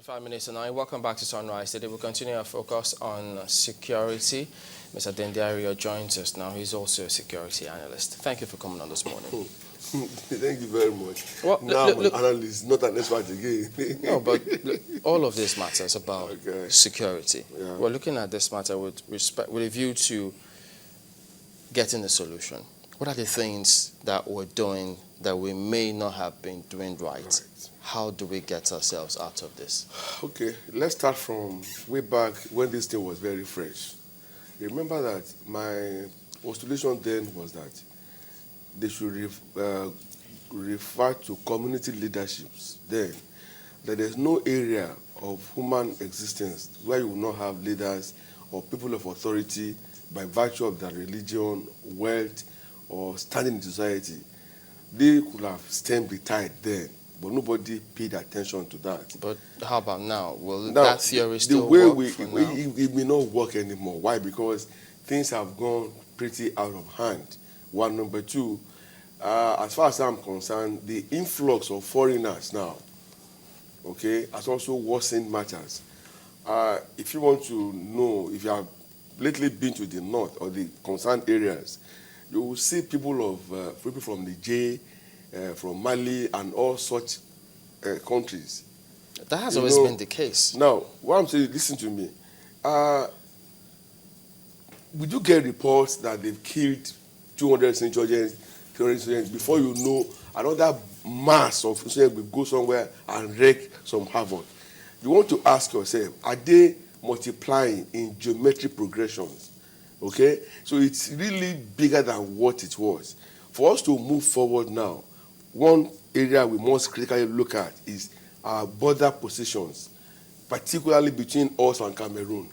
5 minutes and 9. Welcome back to Sunrise. Today we'll continue our focus on security. Mr. Ariyo joins us now. He's also a security analyst. Thank you for coming on this morning. Thank you very much. Well, now I'm an analyst, not an expert again. No, but look, all of this matters about security. Yeah. We're looking at this matter with a view to getting a solution. What are the things that we're doing that we may not have been doing right? How do we get ourselves out of this? Okay, let's start from way back when this thing was very fresh. Remember that my postulation then was that they should refer to community leaderships then. That there's no area of human existence where you will not have leaders or people of authority by virtue of their religion, wealth, or standing in society. They could have stemmed the tide then, but nobody paid attention to that. But how about now? Will that theory still work? It may not work anymore. Why? Because things have gone pretty out of hand. One. Number two, as far as I'm concerned, the influx of foreigners now, has also worsened matters. If you want to know, if you have lately been to the north or the concerned areas, you will see people from Niger, from Mali, and all such countries. That has always been the case. Now, what I'm saying, listen to me. We do get reports that they've killed 200 insurgents, 300 insurgents. Before you know, another mass of insurgents will go somewhere and wreak some havoc. You want to ask yourself, are they multiplying in geometric progressions? Okay? So it's really bigger than what it was. For us to move forward now, one area we must critically look at is our border positions, particularly between us and Cameroon.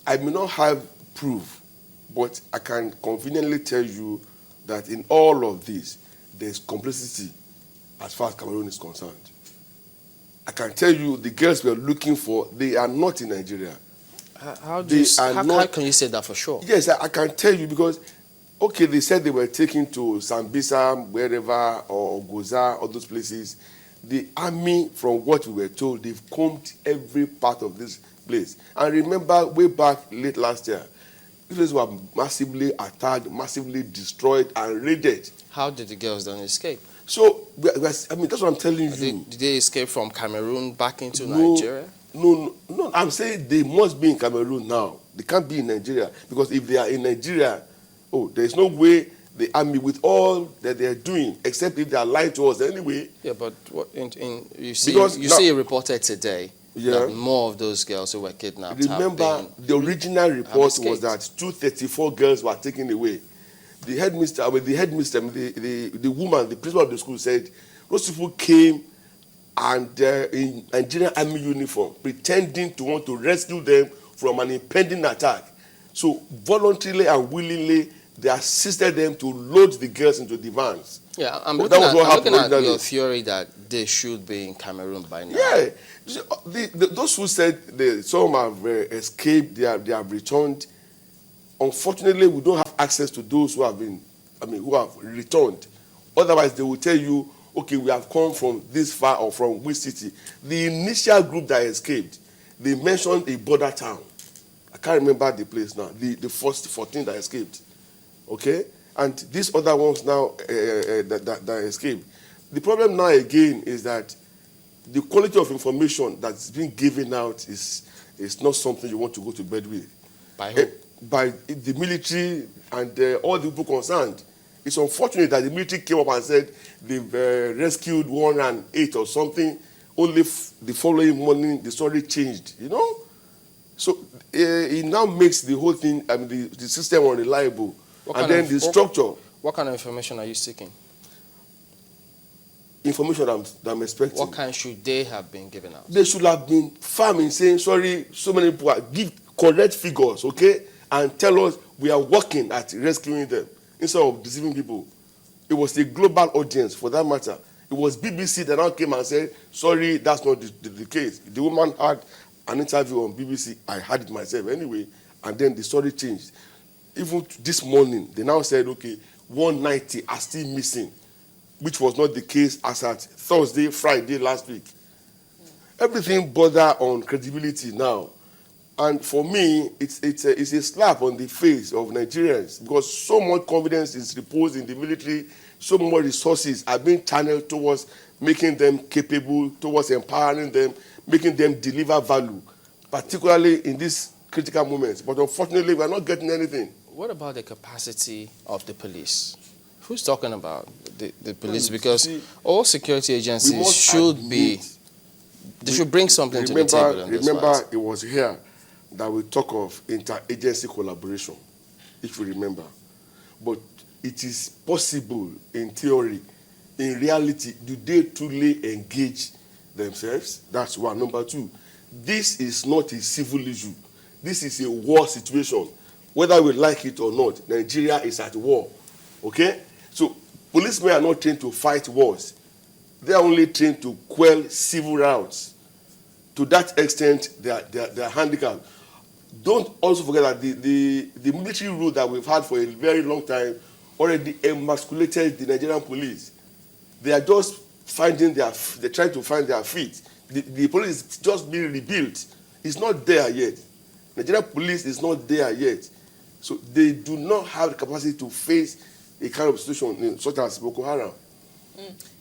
I may not have proof, but I can conveniently tell you that in all of this, there's complicity as far as Cameroon is concerned. I can tell you the girls we are looking for, they are not in Nigeria. How can you say that for sure? Yes, I can tell you because, they said they were taken to Sambisa, wherever, or Goza, all those places. The army, from what we were told, they've combed every part of this place. And remember, way back late last year, these places were massively attacked, massively destroyed, and raided. How did the girls then escape? So, that's what I'm telling you. Did they escape from Cameroon back into Nigeria? No, I'm saying they must be in Cameroon now. They can't be in Nigeria. Because if they are in Nigeria, there's no way the army, with all that they are doing, except if they are lying to us anyway. Yeah, but you see reported today that more of those girls who were kidnapped Remember, the original report was that 234 girls were taken away. The woman, the principal of the school said, those people came and in Nigerian army uniform, pretending to want to rescue them from an impending attack. So voluntarily and willingly, they assisted them to load the girls into the vans. Yeah, I'm looking at your theory that they should be in Cameroon by now. Yeah, those who said some have escaped, they have returned. Unfortunately, we don't have access to those who have returned. Otherwise, they will tell you, we have come from this far or from which city. The initial group that escaped, they mentioned a border town. I can't remember the place now. The first 14 that escaped. And these other ones now that escaped. The problem now again is that the quality of information that's being given out is not something you want to go to bed with. By who? By the military and all the people concerned. It's unfortunate that the military came up and said they've rescued 108 or something. Only the following morning, the story changed, So it now makes the whole thing, the system unreliable. The structure. What kind of information are you seeking? Information that I'm expecting. What kind should they have been given out? They should have been firm in saying, sorry, so many people give correct figures, and tell us we are working at rescuing them instead of deceiving people. It was a global audience for that matter. It was BBC that now came and said, sorry, that's not the case. The woman had an interview on BBC. I had it myself anyway, and then the story changed. Even this morning, they now said, 190 are still missing, which was not the case as at Thursday, Friday last week. everything border on credibility now. And for me, it's a slap on the face of Nigerians because so much confidence is reposed in the military, so much resources are being channeled towards making them capable, towards empowering them, making them deliver value, particularly in these critical moments. But unfortunately, we are not getting anything. What about the capacity of the police? Who's talking about the police? Because all security agencies should bring something to the table. Remember, it was here that we talk of interagency collaboration, if you remember. But it is possible in theory. In reality, do they truly engage themselves? That's one. Number two, this is not a civil issue. This is a war situation. Whether we like it or not, Nigeria is at war. Okay? So policemen are not trained to fight wars. They are only trained to quell civil routes. To that extent, they are handicapped. Don't also forget that the military rule that we've had for a very long time already emasculated the Nigerian police. They are just they're trying to find their feet. The police is just being rebuilt. It's not there yet. Nigerian police is not there yet. So they do not have the capacity to face a kind of situation such as Boko Haram.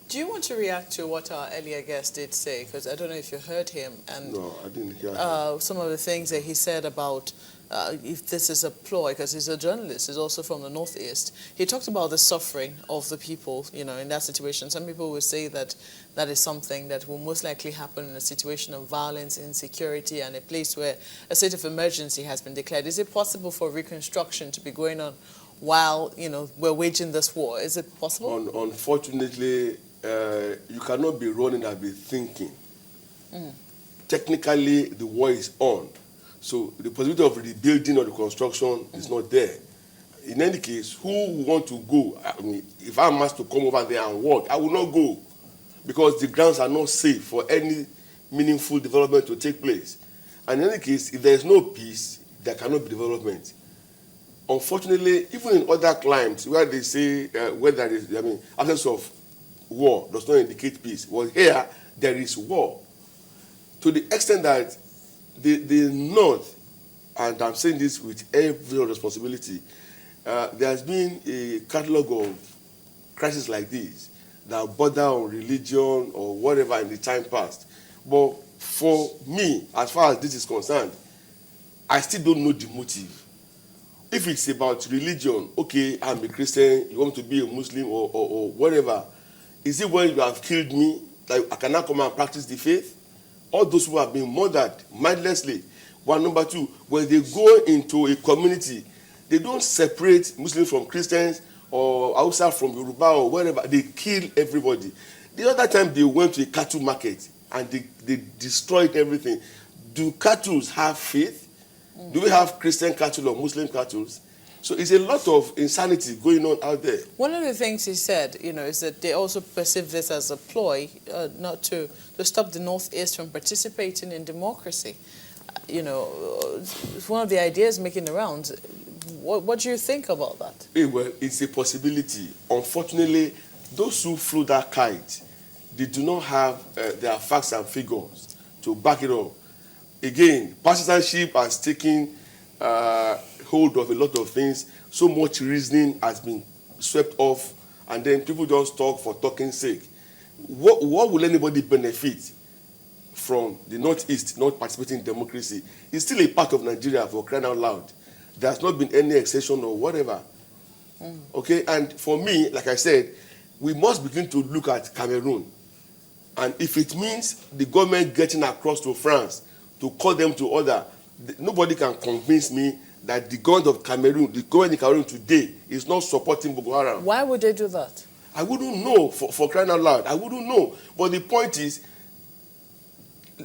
Do you want to react to what our earlier guest did say? Because I don't know if you heard him. And no, I didn't hear him. Some of the things that he said about if this is a ploy, because he's a journalist, he's also from the Northeast. He talked about the suffering of the people, in that situation. Some people will say that that is something that will most likely happen in a situation of violence, insecurity, and a place where a state of emergency has been declared. Is it possible for reconstruction to be going on while, we're waging this war? Is it possible? Unfortunately, you cannot be running and be thinking. Technically, the war is on. So the possibility of rebuilding or reconstruction is not there. In any case, who will want to go? I mean, if I'm asked to come over there and work, I will not go because the grounds are not safe for any meaningful development to take place. And in any case, if there is no peace, there cannot be development. Unfortunately, even in other climes where they say where there is, absence of war does not indicate peace. Well, here there is war. To the extent that the North, and I'm saying this with every responsibility, there has been a catalogue of crises like this that border on religion or whatever in the time past. But for me, as far as this is concerned, I still don't know the motive. If it's about religion, okay, I'm a Christian, you want to be a Muslim or whatever, is it when you have killed me that I cannot come and practice the faith? All those who have been murdered mindlessly. One. Number two, when they go into a community, they don't separate Muslims from Christians or Hausa from Yoruba or wherever. They kill everybody. The other time they went to a cattle market and they destroyed everything. Do cattle have faith? Do we have Christian cattle or Muslim cattle? So it's a lot of insanity going on out there. One of the things he said, is that they also perceive this as a ploy, not to stop the Northeast from participating in democracy. It's one of the ideas making the rounds. What do you think about that? Well, it's a possibility. Unfortunately, those who flew that kite, they do not have their facts and figures to back it up. Again, partisanship has taken hold of a lot of things. So much reasoning has been swept off, and then people just talk for talking's sake. What will anybody benefit from the Northeast not participating in democracy? It's still a part of Nigeria, for crying out loud. There has not been any exception or whatever. Okay, and for me, like I said, we must begin to look at Cameroon. And if it means the government getting across to France to call them to order, nobody can convince me that the government of Cameroon, the government in Cameroon today, is not supporting Boko Haram. Why would they do that? I wouldn't know, for crying out loud. I wouldn't know. But the point is,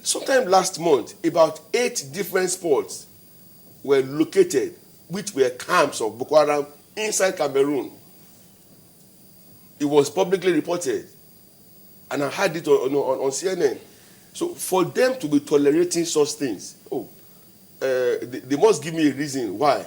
sometime last month, about 8 different spots were located, which were camps of Boko Haram inside Cameroon. It was publicly reported. And I had it on CNN. So for them to be tolerating such things, they must give me a reason why.